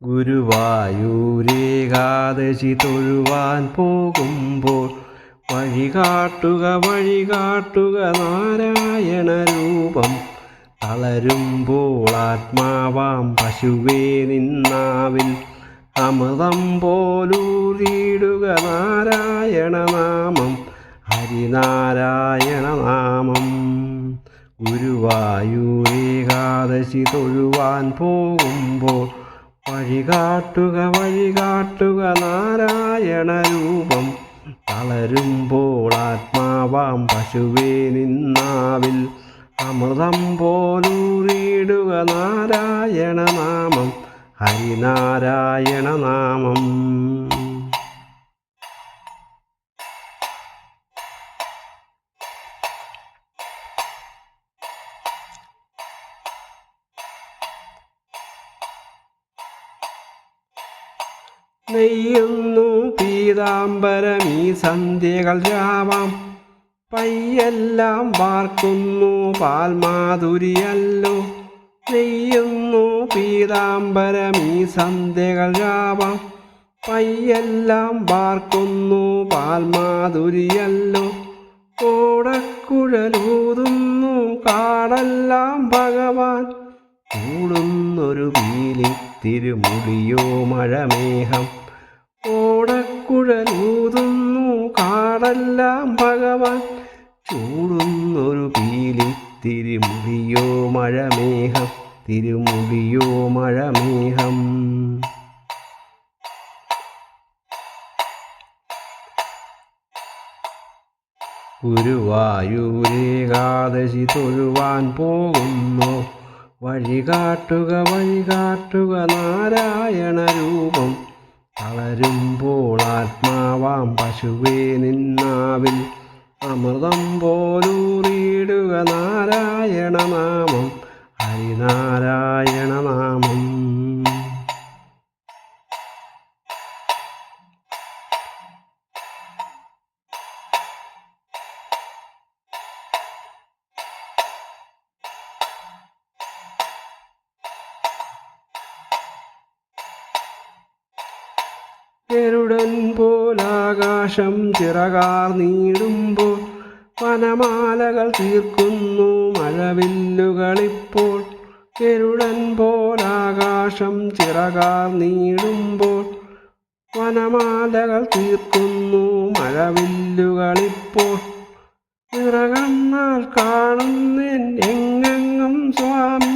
ഗുരുവായൂരേകാദശി തൊഴുവാൻ പോകുമ്പോൾ വഴികാട്ടുക നാരായണ രൂപം. തളരുമ്പോൾ ആത്മാവാം പശുവേ നിന്നാവിൽ അമൃതം പോലൂറിയിടുക നാരായണ നാമം, ഹരിനാരായണ നാമം. ഗുരുവായൂരേകാദശി തൊഴുവാൻ പോകുമ്പോൾ വഴികാട്ടുക നാരായണ രൂപം. തളരുമ്പോൾ ആത്മാവാം പശുവേ നിന്നാവിൽ അമൃതം പോലൂറിയിടുക നാരായണ നാമം, ഹരിനാരായണ നാമം. നെയ്യുന്നു പീതാംബരമീ സന്ധ്യകൾ രാവാം, പയ്യെല്ലാം വാർക്കുന്നു പാൽമാധുരിയല്ലോ. നെയ്യുന്നു പീതാംബരമീ സന്ധ്യകൾ രാവാം, പയ്യെല്ലാം വാർക്കുന്നു പാൽമാധുരിയല്ലോ. ഓടക്കുഴലൂതുന്നു കാടെല്ലാം ഭഗവാൻ, കൂടുന്നൊരു പീലി തിരുമുടിയോ മഴമേഘം. ഓടക്കുഴലൂതുന്നു കാടെല്ലാം ഭഗവാൻ, ചൂടുന്നൊരു പീലി തിരുമുടിയോ മഴമേഘം, തിരുമുടിയോ മഴമേഘം. ഗുരുവായൂരേകാദശി തൊഴുവാൻ പോകുന്നു വഴികാട്ടുക നാരായണ രൂപം. തളരുമ്പോൾ ആത്മാവാം പശുവേ നിന്നാവിൽ അമൃതം പോലൂറിയിടുക നാരായണ നാമം, ഹരിനാരായണ നാമം. ഗരുഡൻ പോലാകാശം ചിറകാർന്നിടുമ്പോൾ വനമാലകൾ തീർക്കുന്നു മഴവില്ലുകളിപ്പോൾ. ഗരുഡൻ പോലാകാശം ചിറകാർന്നിടുമ്പോൾ വനമാലകൾ തീർക്കുന്നു മഴവില്ലുകളിപ്പോൾ. നിറകണ്ണാൽ കാണുന്നെൻ എങ്ങെങ്ങും സ്വാമി,